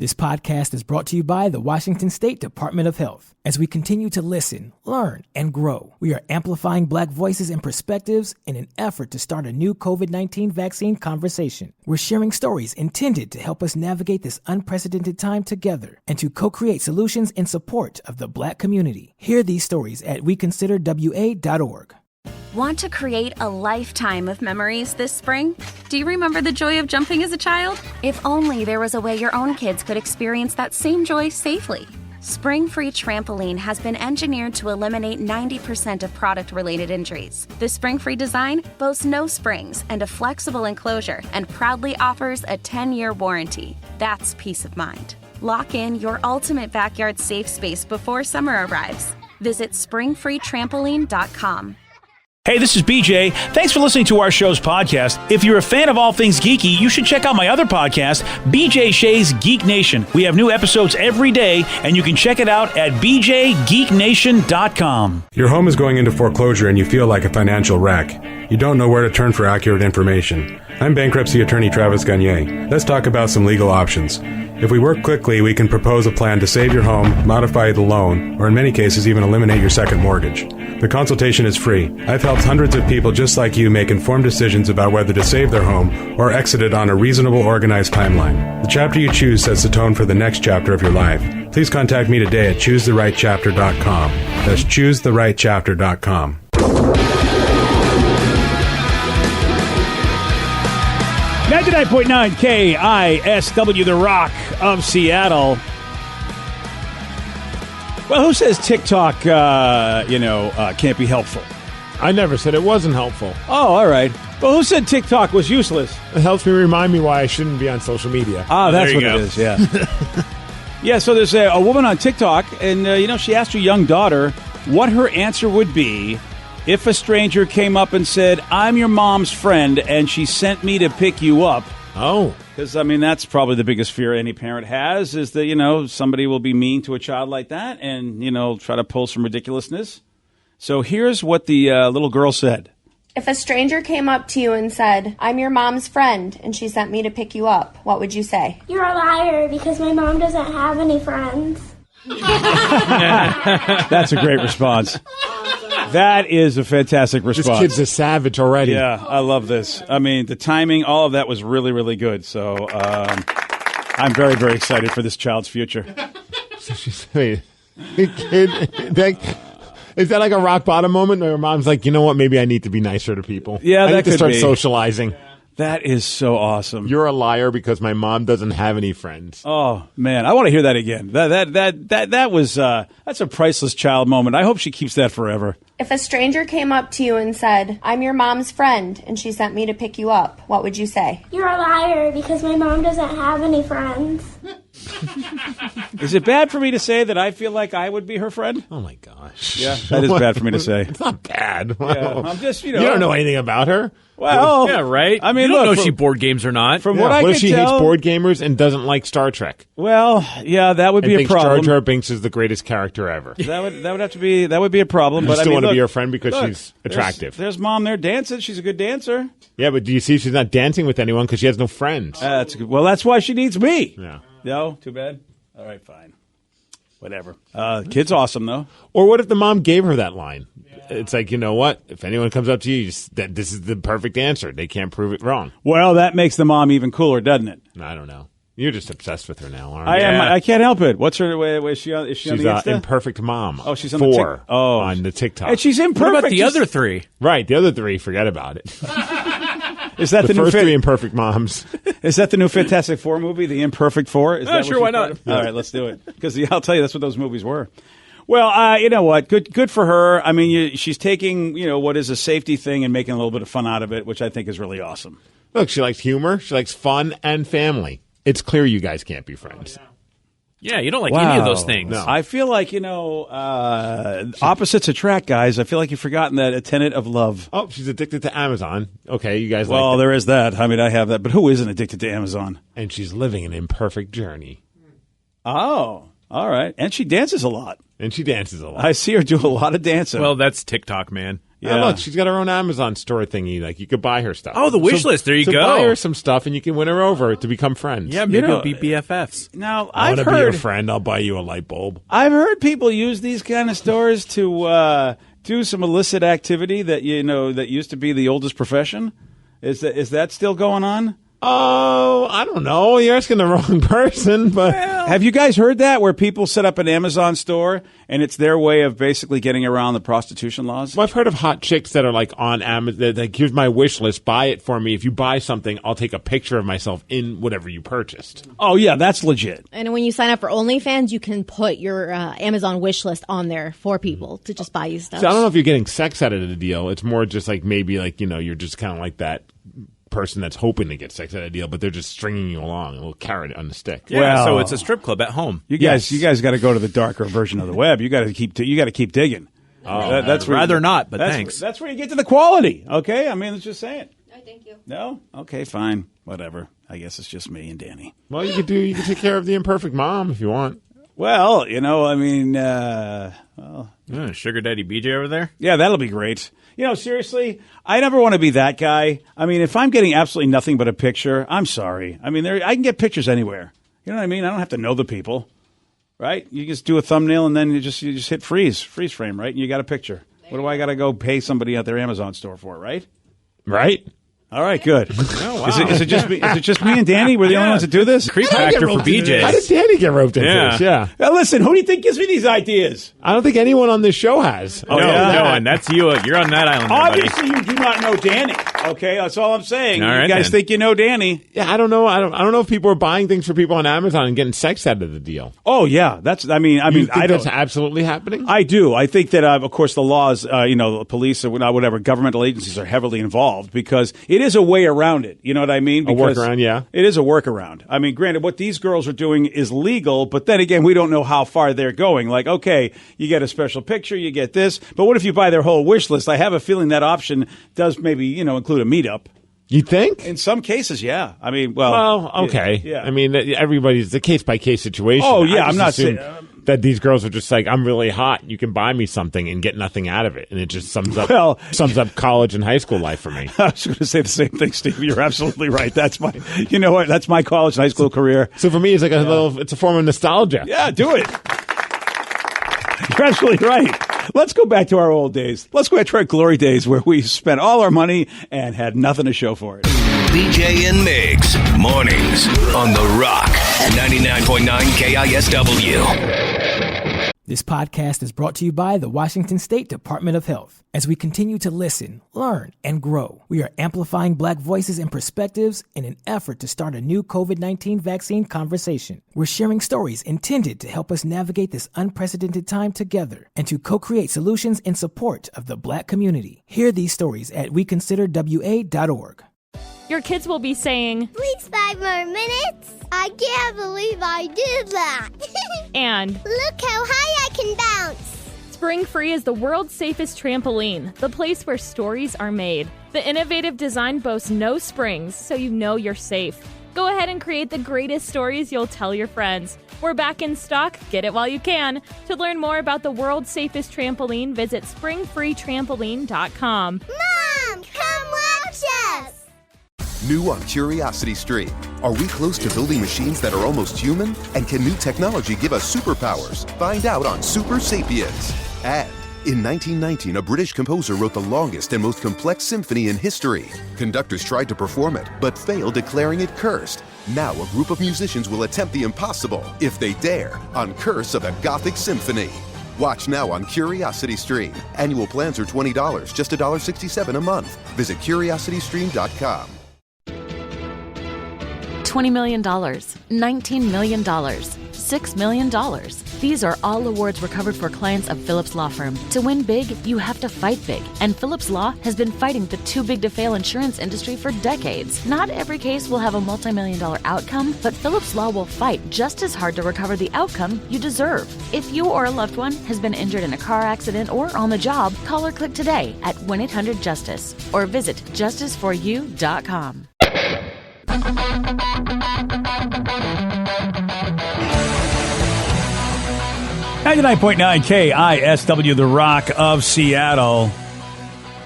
This podcast is brought to you by the Washington State Department of Health. As we continue to listen, learn, and grow, we are amplifying Black voices and perspectives in an effort to start a new COVID-19 vaccine conversation. We're sharing stories intended to help us navigate this unprecedented time together and to co-create solutions in support of the Black community. Hear these stories at weconsiderwa.org. Want to create a lifetime of memories this spring? Do you remember the joy of jumping as a child? If only there was a way your own kids could experience that same joy safely. Spring Free Trampoline has been engineered to eliminate 90% of product-related injuries. The Spring Free design boasts no springs and a flexible enclosure and proudly offers a 10-year warranty. That's peace of mind. Lock in your ultimate backyard safe space before summer arrives. Visit springfreetrampoline.com. Hey, this is BJ. Thanks for listening to our show's podcast. If you're a fan of all things geeky, you should check out my other podcast, BJ Shea's Geek Nation. We have new episodes every day, and you can check it out at bjgeeknation.com. Your home is going into foreclosure and you feel like a financial wreck. You don't know where to turn for accurate information. I'm bankruptcy attorney Travis Gagne. Let's talk about some legal options. If we work quickly, we can propose a plan to save your home, modify the loan, or in many cases even eliminate your second mortgage. The consultation is free. I've helped hundreds of people just like you make informed decisions about whether to save their home or exit it on a reasonable, organized timeline. The chapter you choose sets the tone for the next chapter of your life. Please contact me today at choosetherightchapter.com. That's choosetherightchapter.com. 99.9 KISW, The Rock of Seattle. Well, who says TikTok, can't be helpful? I never said it wasn't helpful. Oh, all right. Well, who said TikTok was useless? It helps me remind me why I shouldn't be on social media. Ah, that's what it is, yeah. Yeah, so there's a woman on TikTok, and, she asked her young daughter what her answer would be if a stranger came up and said, I'm your mom's friend, and she sent me to pick you up. Oh. Because, that's probably the biggest fear any parent has, is that, somebody will be mean to a child like that and, try to pull some ridiculousness. So here's what the little girl said. If a stranger came up to you and said, I'm your mom's friend, and she sent me to pick you up, what would you say? You're a liar because my mom doesn't have any friends. That's a great response. That is a fantastic response. This kid's a savage already. Yeah, I love this. The timing, all of that was really, really good. So I'm very, very excited for this child's future. So she's saying, is that like a rock bottom moment? Or her mom's like, you know what? Maybe I need to be nicer to people. Yeah, I that need to could start be. socializing. That is so awesome. You're a liar because my mom doesn't have any friends. Oh man, I want to hear that again. That was that's a priceless child moment. I hope she keeps that forever. If a stranger came up to you and said, I'm your mom's friend, and she sent me to pick you up, what would you say? You're a liar because my mom doesn't have any friends. Is it bad for me to say that I feel like I would be her friend? Oh my gosh. Yeah, that is bad for me to say. It's not bad. Yeah, I'm just, You don't know anything about her. Well, yeah, right. I mean, you don't look, know if she board games or not. From what I what can if she tell, hates board gamers and doesn't like Star Trek? Well, yeah, that would be a problem. Jar Jar Binks is the greatest character ever. That would have to be a problem. You But still want to look, be her friend because look, she's attractive. There's mom there dancing. She's a good dancer. Yeah, but do you see she's not dancing with anyone because she has no friends? That's good. Well, that's why she needs me. Yeah. No, too bad. All right, fine. Whatever. Kid's awesome, though. Or what if the mom gave her that line? It's like, you know what? If anyone comes up to you, this is the perfect answer. They can't prove it wrong. Well, that makes the mom even cooler, doesn't it? I don't know. You're just obsessed with her now, aren't I you? am. I can't help it. What's her? Is she on? Is she She's on the Insta? Imperfect Mom. Oh, she's on the on the TikTok. And she's imperfect. What about the other three? Right, the other three. Forget about it. Is that the new first three Imperfect Moms? Is that the new Fantastic Four movie, The Imperfect Four? Is that sure, why not? All right, let's do it. Because I'll tell you, that's what those movies were. Well, you know what? Good for her. I mean, she's taking what is a safety thing and making a little bit of fun out of it, which I think is really awesome. Look, she likes humor. She likes fun and family. It's clear you guys can't be friends. Yeah, you don't like any of those things. No. I feel like, opposites attract, guys. I feel like you've forgotten that tenet of love. Oh, she's addicted to Amazon. Okay, you guys Well, like that. there is that. I mean, I have that. But who isn't addicted to Amazon? And she's living an imperfect journey. Oh, all right. And she dances a lot. And she dances a lot. I see her do a lot of dancing. Well, that's TikTok, man. Yeah. Look, she's got her own Amazon store thingy. Like, you could buy her stuff. Oh, the wish list. There you go. Buy her some stuff, and you can win her over to become friends. Yeah, maybe it'll be BFFs. Now, I I've want to be heard your friend. I'll buy you a light bulb. I've heard people use these kind of stores to do some illicit activity that that used to be the oldest profession. Is that still going on? Oh, I don't know. You're asking the wrong person, but have you guys heard that where people set up an Amazon store and it's their way of basically getting around the prostitution laws? Well, I've heard of hot chicks that are like on Amazon. Like, here's my wish list. Buy it for me. If you buy something, I'll take a picture of myself in whatever you purchased. Oh yeah, that's legit. And when you sign up for OnlyFans, you can put your Amazon wish list on there for people to just buy you stuff. So I don't know if you're getting sex out of the deal. It's more just like maybe like you're just kind of like that person that's hoping to get sex out of a deal, but they're just stringing you along, a little carrot on the stick. Yeah, well, so it's a strip club at home. You guys got to go to the darker version of the web. You got to keep digging. That's rather not, but thanks. That's where you get to the quality. Okay, I mean, let's just say it. No, thank you. No, okay, fine, whatever. I guess it's just me and Danny. Well, you could take care of the imperfect mom if you want. Well, I mean, Sugar Daddy BJ over there? Yeah, that'll be great. Seriously, I never want to be that guy. I mean, if I'm getting absolutely nothing but a picture, I'm sorry. I mean, I can get pictures anywhere. You know what I mean? I don't have to know the people, right? You just do a thumbnail and then you just hit freeze frame, right? And you got a picture. What do I got to go pay somebody at their Amazon store for, right? Right. All right, good. Oh, wow. Is it just me? Is it just me and Danny? We're the only ones that do this? Creep factor for BJ. How did Danny get roped into this? Yeah. Now, listen, who do you think gives me these ideas? I don't think anyone on this show has. No, and that's you. You're on that island there, buddy. Obviously, you do not know Danny. Okay, that's all I'm saying. All right, you guys think you know Danny? Yeah, I don't know. I don't know if people are buying things for people on Amazon and getting sex out of the deal. Oh yeah, I mean, You think that's absolutely happening? I do. I think that, of course, the laws, the police or whatever governmental agencies are heavily involved because it is a way around it. You know what I mean? Because a workaround, yeah. It is a workaround. I mean, granted, what these girls are doing is legal, but then again, we don't know how far they're going. Like, okay, you get a special picture, you get this, but what if you buy their whole wish list? I have a feeling that option does maybe, include a meetup. You think? In some cases, yeah. I mean, okay. Yeah. I mean, everybody's a case-by-case situation. Oh, yeah, I'm not saying saying that these girls are just like, I'm really hot. You can buy me something and get nothing out of it, and it just sums up college and high school life for me. I was going to say the same thing, Steve. You're absolutely right. That's my, that's my college and high school career. So for me, it's like it's a form of nostalgia. Yeah, do it. You're absolutely right. Let's go back to our old days. Let's go back to our glory days where we spent all our money and had nothing to show for it. BJ and Migs, mornings on The Rock, 99.9 KISW. This podcast is brought to you by the Washington State Department of Health. As we continue to listen, learn, and grow, we are amplifying Black voices and perspectives in an effort to start a new COVID-19 vaccine conversation. We're sharing stories intended to help us navigate this unprecedented time together and to co-create solutions in support of the Black community. Hear these stories at weconsiderwa.org. Your kids will be saying, "Please 5 more minutes. I can't believe I did that." And, "Look how high I can bounce." Spring Free is the world's safest trampoline, the place where stories are made. The innovative design boasts no springs, so you know you're safe. Go ahead and create the greatest stories you'll tell your friends. We're back in stock. Get it while you can. To learn more about the world's safest trampoline, visit springfreetrampoline.com. Mom, come watch us. New on Curiosity Stream. Are we close to building machines that are almost human? And can new technology give us superpowers? Find out on Super Sapiens. And in 1919, a British composer wrote the longest and most complex symphony in history. Conductors tried to perform it, but failed, declaring it cursed. Now a group of musicians will attempt the impossible, if they dare, on Curse of a Gothic Symphony. Watch now on Curiosity Stream. Annual plans are $20, just $1.67 a month. Visit curiositystream.com. $20 million, $19 million, $6 million. These are all awards recovered for clients of Phillips Law Firm. To win big, you have to fight big. And Phillips Law has been fighting the too big to fail insurance industry for decades. Not every case will have a multi-million-dollar outcome, but Phillips Law will fight just as hard to recover the outcome you deserve. If you or a loved one has been injured in a car accident or on the job, call or click today at 1-800-JUSTICE or visit justiceforyou.com. 99.9 KISW, The Rock of Seattle.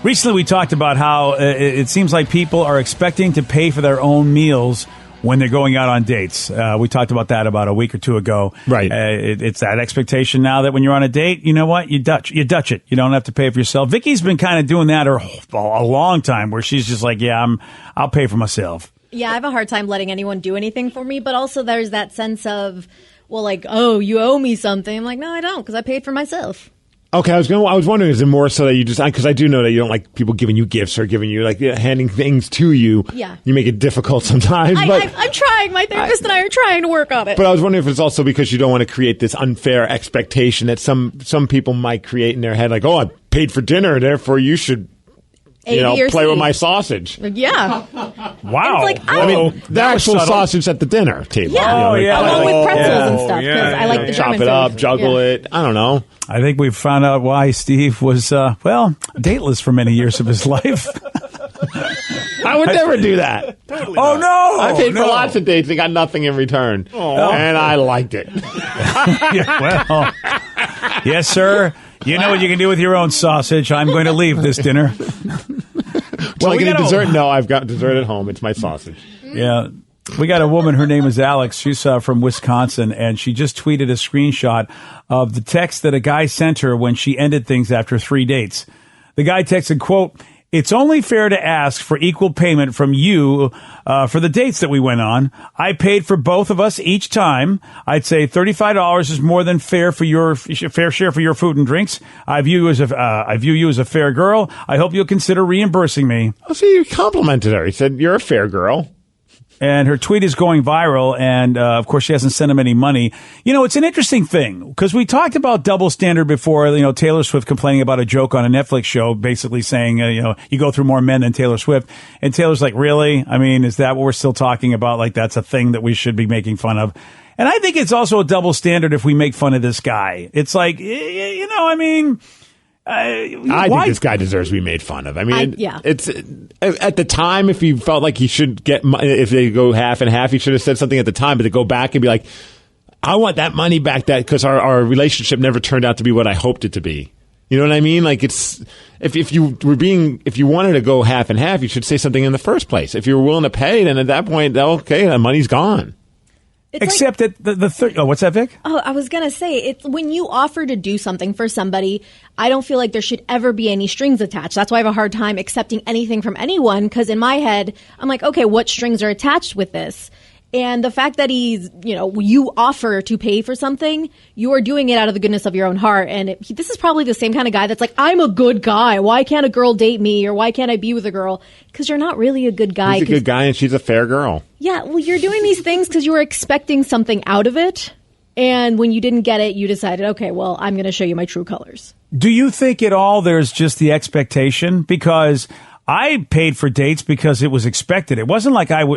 Recently, we talked about how it seems like people are expecting to pay for their own meals when they're going out on dates. We talked about that about a week or two ago. Right. It's that expectation now that when you're on a date, you know what? You Dutch it. You don't have to pay for yourself. Vicky's been kind of doing that a long time, where she's just like, yeah, I'll pay for myself. Yeah, I have a hard time letting anyone do anything for me, but also there's that sense of, well, like, oh, you owe me something. I'm like, no, I don't, because I paid for myself. Okay, I was wondering, is it more so that you just, because I do know that you don't like people giving you gifts or giving you, like, handing things to you. Yeah. You make it difficult sometimes. I'm trying. My therapist and I are trying to work on it. But I was wondering if it's also because you don't want to create this unfair expectation that some people might create in their head, like, oh, I paid for dinner, therefore you should, play with my sausage. Yeah. Wow. It's like, I mean, the actual sausage at the dinner table. Yeah. Along with pretzels and stuff, because Yeah. I like the Chop German it up, food. juggle it. I don't know. I think we've found out why Steve was, dateless for many years of his life. I would never do that. Totally oh, no. I paid for lots of dates and got nothing in return. Oh. And I liked it. Well, yes, sir. You know what you can do with your own sausage. I'm going to leave this dinner. Well, I get a dessert? No, I've got dessert at home. It's my sausage. Yeah. We got a woman. Her name is Alex. She's from Wisconsin, and she just tweeted a screenshot of the text that a guy sent her when she ended things after 3 dates. The guy texted, quote, "It's only fair to ask for equal payment from you for the dates that we went on. I paid for both of us each time. I'd say $35 is more than fair for your fair share for your food and drinks. I view you as a fair girl. I hope you'll consider reimbursing me." Oh, so you complimented her. He said, "You're a fair girl." And her tweet is going viral, and of course, she hasn't sent him any money. You know, it's an interesting thing, because we talked about double standard before, Taylor Swift complaining about a joke on a Netflix show, basically saying, you go through more men than Taylor Swift. And Taylor's like, really? I mean, is that what we're still talking about? Like, that's a thing that we should be making fun of? And I think it's also a double standard if we make fun of this guy. It's like, I think this guy deserves to be made fun of. I mean, it's at the time, if he felt like he should get, if they go half and half, he should have said something at the time. But to go back and be like, I want that money back, because our relationship never turned out to be what I hoped it to be. You know what I mean? Like, it's if you wanted to go half and half, you should say something in the first place. If you were willing to pay, then at that point, okay, the money's gone. Except that the third. Oh, what's that, Vic? Oh, I was going to say, it's when you offer to do something for somebody, I don't feel like there should ever be any strings attached. That's why I have a hard time accepting anything from anyone, because in my head, I'm like, okay, what strings are attached with this? And the fact that you offer to pay for something, you are doing it out of the goodness of your own heart. And this is probably the same kind of guy that's like, I'm a good guy. Why can't a girl date me? Or why can't I be with a girl? Because you're not really a good guy. He's a good guy and she's a fair girl. Yeah, well, you're doing these things because you were expecting something out of it. And when you didn't get it, you decided, okay, well, I'm going to show you my true colors. Do you think at all there's just the expectation? Because I paid for dates because it was expected. It wasn't like I'm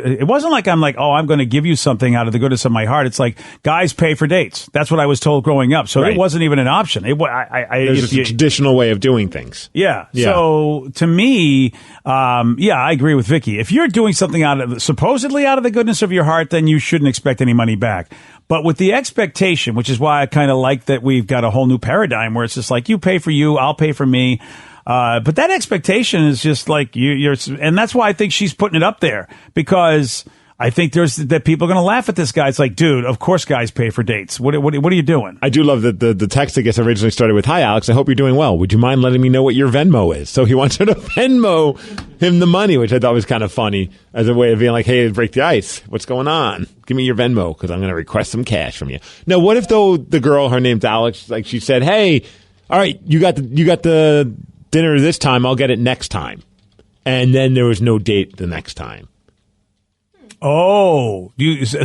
like, oh, I'm going to give you something out of the goodness of my heart. It's like, guys pay for dates. That's what I was told growing up. So It wasn't even an option. There's a traditional way of doing things. Yeah. So to me, I agree with Vicky. If you're doing something supposedly out of the goodness of your heart, then you shouldn't expect any money back. But with the expectation, which is why I kind of like that we've got a whole new paradigm where it's just like, you pay for you, I'll pay for me. But that expectation is just like you're, and that's why I think she's putting it up there, because I think that people are going to laugh at this guy. It's like, dude, of course guys pay for dates. What are you doing? I do love that the text, I guess, originally started with, "Hi, Alex, I hope you're doing well. Would you mind letting me know what your Venmo is?" So he wants her to Venmo him the money, which I thought was kind of funny as a way of being like, hey, break the ice. What's going on? Give me your Venmo because I'm going to request some cash from you. Now, what if, though, the girl, her name's Alex, like she said, hey, all right, you got the dinner this time, I'll get it next time. And then there was no date the next time. Oh,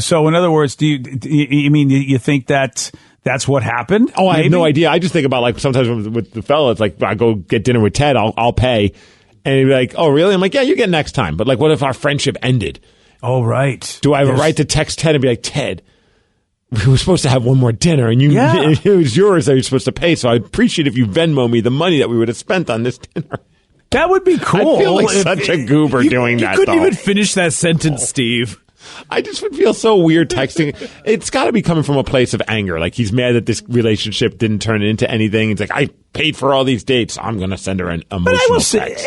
so in other words, do you think that's what happened? Oh, I have no idea. I just think about, like, sometimes with the fella, it's like, I go get dinner with Ted, I'll pay. And he'd be like, oh, really? I'm like, yeah, you get next time. But, like, what if our friendship ended? Oh, right. Do I have a right to text Ted and be like, Ted, we were supposed to have one more dinner, and it was yours that you're supposed to pay, so I'd appreciate if you Venmo me the money that we would have spent on this dinner. That would be cool. I feel like such a goober doing that, You couldn't even finish that sentence, Steve. I just would feel so weird texting. It's got to be coming from a place of anger. Like he's mad that this relationship didn't turn into anything. It's like, I paid for all these dates. I'm going to send her an emotional text.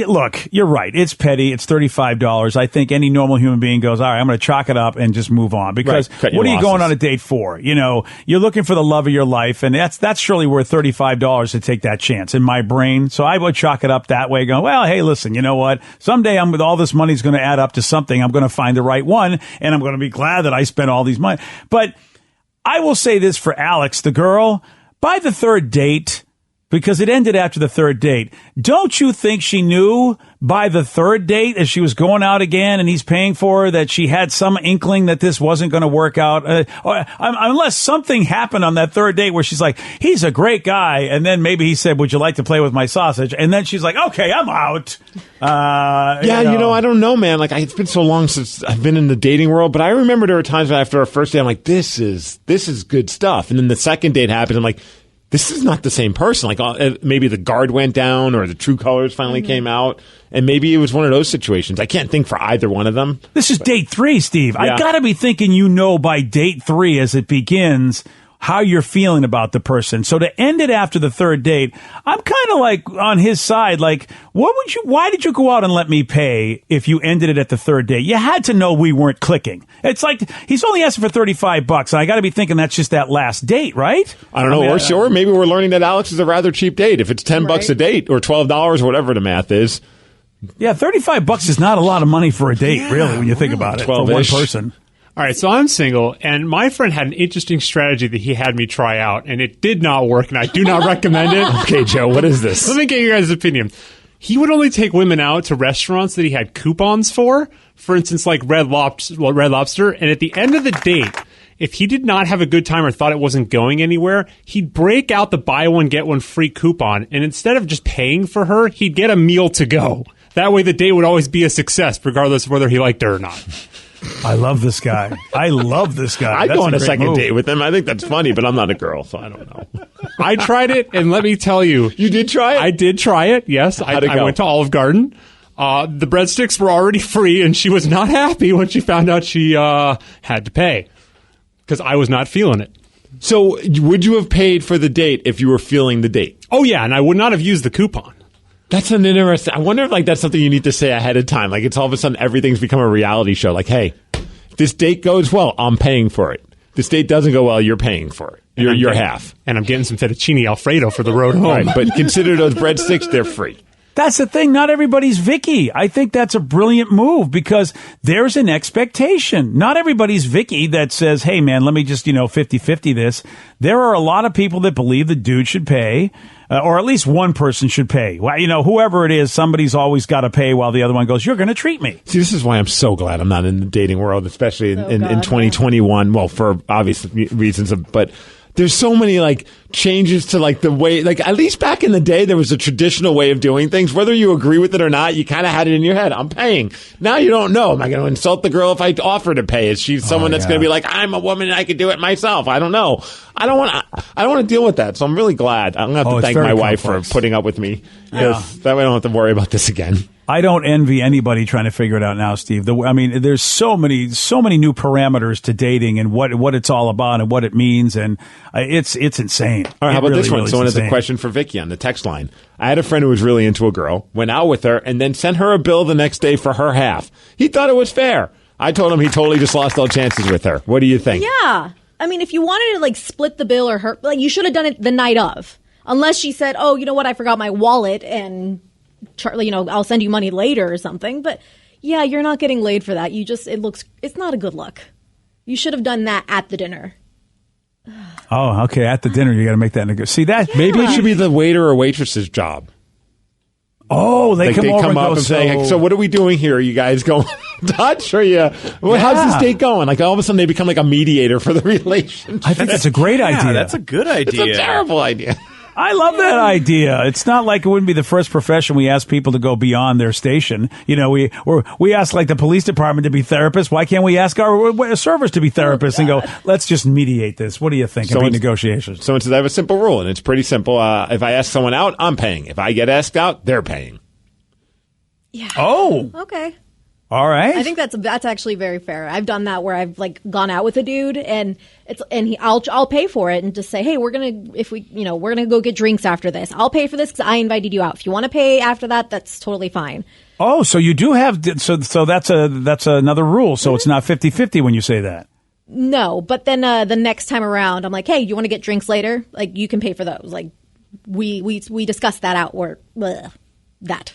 Look, you're right. It's petty. It's $35. I think any normal human being goes, all right, I'm going to chalk it up and just move on. Because what are you going on a date for? You know, you're looking for the love of your life, and that's surely worth $35 to take that chance in my brain. So I would chalk it up that way, going, well, hey, listen, you know what? Someday all this money's going to add up to something. I'm going to find the right one, and I'm going to be glad that I spent all these money. But I will say this for Alex, the girl, by the third date, because it ended after the third date, don't you think she knew by the third date, as she was going out again and he's paying for her, that she had some inkling that this wasn't going to work out? Unless something happened on that third date where she's like, he's a great guy. And then maybe he said, would you like to play with my sausage? And then she's like, okay, I'm out. I don't know, man. Like, it's been so long since I've been in the dating world, but I remember there were times after our first date, I'm like, this is good stuff. And then the second date happens, I'm like, this is not the same person. Like, maybe the guard went down or the true colors finally came out. And maybe it was one of those situations. I can't think for either one of them. This is date 3, Steve. Yeah. I got to be thinking by date 3 as it begins how you're feeling about the person. So to end it after the third date, I'm kind of like on his side. Like, why did you go out and let me pay if you ended it at the third date? You had to know we weren't clicking. It's like he's only asking for $35, and I got to be thinking that's just that last date, right? I don't know. Or maybe we're learning that Alex is a rather cheap date. If it's $10 a date or $12 or whatever the math is. Yeah, $35 is not a lot of money for a date, really, when you think about it, for one person. All right, so I'm single, and my friend had an interesting strategy that he had me try out, and it did not work, and I do not recommend it. Okay, Joe, what is this? Let me get your guys' opinion. He would only take women out to restaurants that he had coupons for instance, like Red Lobster, and at the end of the date, if he did not have a good time or thought it wasn't going anywhere, he'd break out the buy one, get one free coupon, and instead of just paying for her, he'd get a meal to go. That way the date would always be a success, regardless of whether he liked her or not. I love this guy. I'd go on a second date with him. I think that's funny, but I'm not a girl, so I don't know. I tried it, and let me tell you. You did try it? I did try it, yes. I went to Olive Garden. The breadsticks were already free, and she was not happy when she found out she had to pay, because I was not feeling it. So would you have paid for the date if you were feeling the date? Oh, yeah, and I would not have used the coupon. That's an interesting. I wonder if that's something you need to say ahead of time. Like, it's all of a sudden everything's become a reality show. Like, hey, if this date goes well, I'm paying for it. This date doesn't go well, you're paying for it. You're half. And I'm getting some fettuccine Alfredo for the road home. Right, but consider those breadsticks, they're free. That's the thing. Not everybody's Vicky. I think that's a brilliant move because there's an expectation. Not everybody's Vicky that says, hey, man, let me just, 50-50 this. There are a lot of people that believe the dude should pay. Or at least one person should pay. Well, whoever it is, somebody's always got to pay while the other one goes, you're going to treat me. See, this is why I'm so glad I'm not in the dating world, especially in 2021. Well, for obvious reasons, but there's so many changes to the way, at least back in the day, there was a traditional way of doing things. Whether you agree with it or not, you kind of had it in your head. I'm paying. Now you don't know. Am I going to insult the girl if I offer to pay? Is she someone that's going to be like, I'm a woman and I can do it myself? I don't know. I don't want to deal with that. So I'm really glad. I'm going to have to thank my wife for putting up with me. Yeah. That way I don't have to worry about this again. I don't envy anybody trying to figure it out now, Steve. There's so many new parameters to dating and what it's all about and what it means, and it's insane. All right, how about this one? Someone has a question for Vicky on the text line. I had a friend who was really into a girl, went out with her, and then sent her a bill the next day for her half. He thought it was fair. I told him he totally just lost all chances with her. What do you think? Yeah. I mean, if you wanted to split the bill or her, you should have done it the night of. Unless she said, oh, you know what, I forgot my wallet and I'll send you money later or something. But yeah, you're not getting laid for that. It's not a good look. You should have done that at the dinner. Oh, okay. At the dinner, you got to make that negotiation. See that? Yeah. Maybe it should be the waiter or waitress's job. Oh, they come over up and say, so what are we doing here? Are you guys going Dutch? Or how's this date going? All of a sudden they become a mediator for the relationship. I think that's a great idea. That's a good idea. It's a terrible idea. I love that idea. It's not like it wouldn't be the first profession we ask people to go beyond their station. We ask the police department to be therapists. Why can't we ask our servers to be therapists and go, let's just mediate this? What do you think? So negotiations. So instead, I have a simple rule, and it's pretty simple. If I ask someone out, I'm paying. If I get asked out, they're paying. Yeah. Oh. Okay. All right. I think that's actually very fair. I've done that where I've like gone out with a dude and I'll pay for it and just say, hey, we're gonna go get drinks after this. I'll pay for this because I invited you out. If you want to pay after that, that's totally fine. Oh, so you do have so that's another rule. So it's not 50-50 when you say that. No, but then the next time around, I'm like, hey, you want to get drinks later? Like you can pay for those. Like we discussed that out or that.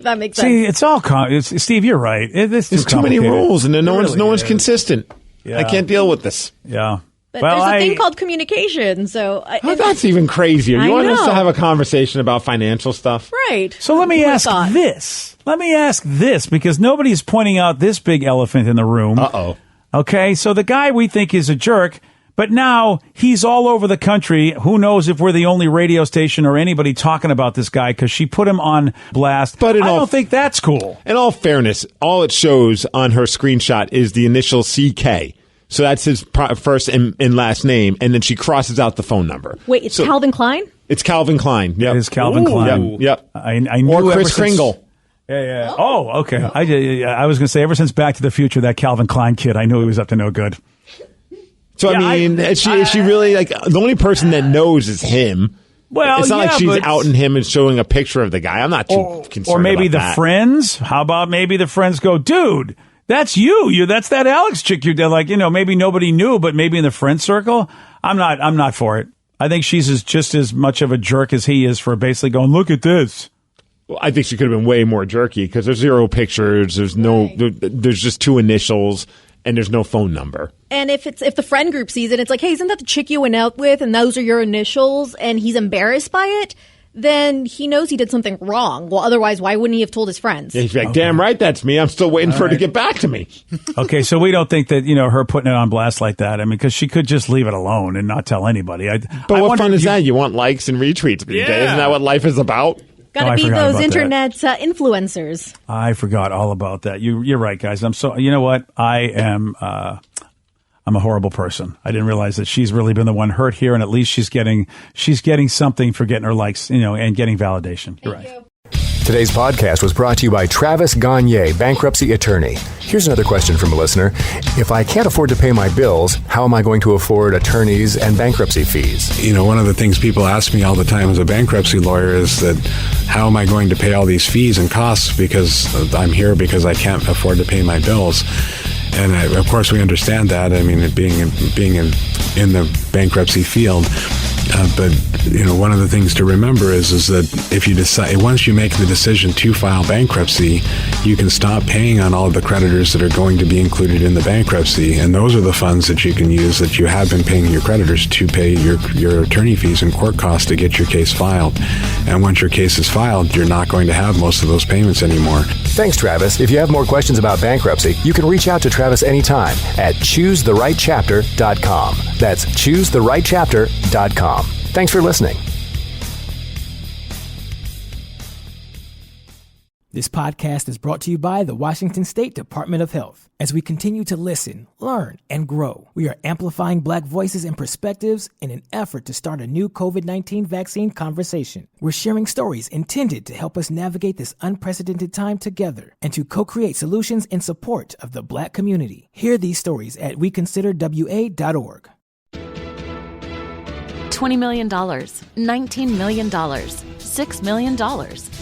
That makes sense. See, it's all Steve, you're right. There's too many rules, and then no one's consistent. Yeah. I can't deal with this. Yeah. But there's a thing called communication, so that's even crazier. You want us to have a conversation about financial stuff, right? So let me ask this. Let me ask this because nobody's pointing out this big elephant in the room. Uh-oh. Okay, so the guy we think is a jerk. But now he's all over the country. Who knows if we're the only radio station or anybody talking about this guy because she put him on blast. But I don't think that's cool. In all fairness, all it shows on her screenshot is the initial CK. So that's his first and last name. And then she crosses out the phone number. Wait, it's Calvin Klein? It's Calvin Klein. Yep. It is Calvin Klein. Yep. I knew or Chris Kringle. Yeah. Oh, okay. I was going to say, ever since Back to the Future, that Calvin Klein kid, I knew he was up to no good. So, I mean, is she really, like, the only person that knows is him? Well, it's not like she's outing him and showing a picture of the guy. I'm not too concerned Or maybe about that. friends. How about maybe the friends go, dude, that's you. That's that Alex chick you did. Like, maybe nobody knew, but maybe in the friend circle. I'm not for it. I think she's just as much of a jerk as he is for basically going, look at this. Well, I think she could have been way more jerky because there's 0 pictures. There's there's just 2 initials. And there's no phone number. And if the friend group sees it, it's like, hey, isn't that the chick you went out with? And those are your initials. And he's embarrassed by it. Then he knows he did something wrong. Well, otherwise, why wouldn't he have told his friends? Yeah, he's like, damn right, that's me. I'm still waiting for her to get back to me. Okay, so we don't think that, her putting it on blast like that. I mean, because she could just leave it alone and not tell anybody. But what fun is that? You want likes and retweets, BJ. Yeah. Isn't that what life is about? Got to be those internet influencers. I forgot all about that. You're right, guys. You know what? I'm a horrible person. I didn't realize that she's really been the one hurt here, and at least she's getting something for getting her likes, and getting validation. You're right. Today's podcast was brought to you by Travis Gagne, bankruptcy attorney. Here's another question from a listener. If I can't afford to pay my bills, how am I going to afford attorneys and bankruptcy fees? One of the things people ask me all the time as a bankruptcy lawyer is that how am I going to pay all these fees and costs because I'm here because I can't afford to pay my bills. And of course, we understand that. I mean, being in the bankruptcy field. But one of the things to remember is that if you decide, once you make the decision to file bankruptcy, you can stop paying on all of the creditors that are going to be included in the bankruptcy, and those are the funds that you can use that you have been paying your creditors to pay your attorney fees and court costs to get your case filed. And once your case is filed, you're not going to have most of those payments anymore. Thanks, Travis. If you have more questions about bankruptcy, you can reach out to Travis anytime at ChooseTheRightChapter.com. That's ChooseTheRightChapter.com. Thanks for listening. This podcast is brought to you by the Washington State Department of Health. As we continue to listen, learn, and grow, we are amplifying Black voices and perspectives in an effort to start a new COVID-19 vaccine conversation. We're sharing stories intended to help us navigate this unprecedented time together and to co-create solutions in support of the Black community. Hear these stories at weconsiderwa.org. $20 million, $19 million, $6 million.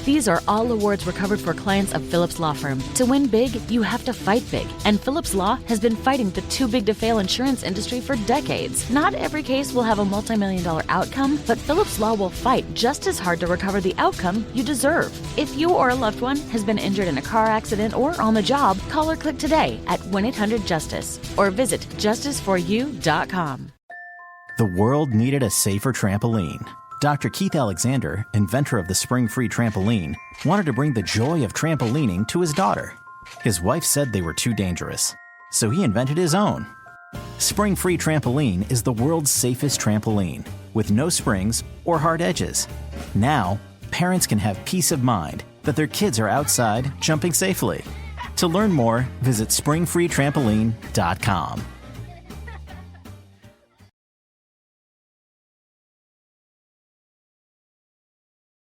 These are all awards recovered for clients of Phillips Law Firm. To win big, you have to fight big. And Phillips Law has been fighting the too big to fail insurance industry for decades. Not every case will have a multi-million-dollar outcome, but Phillips Law will fight just as hard to recover the outcome you deserve. If you or a loved one has been injured in a car accident or on the job, call or click today at 1-800-JUSTICE or visit justiceforyou.com. The world needed a safer trampoline. Dr. Keith Alexander, inventor of the Spring-Free Trampoline, wanted to bring the joy of trampolining to his daughter. His wife said they were too dangerous, so he invented his own. Spring-Free Trampoline is the world's safest trampoline, with no springs or hard edges. Now, parents can have peace of mind that their kids are outside jumping safely. To learn more, visit springfreetrampoline.com.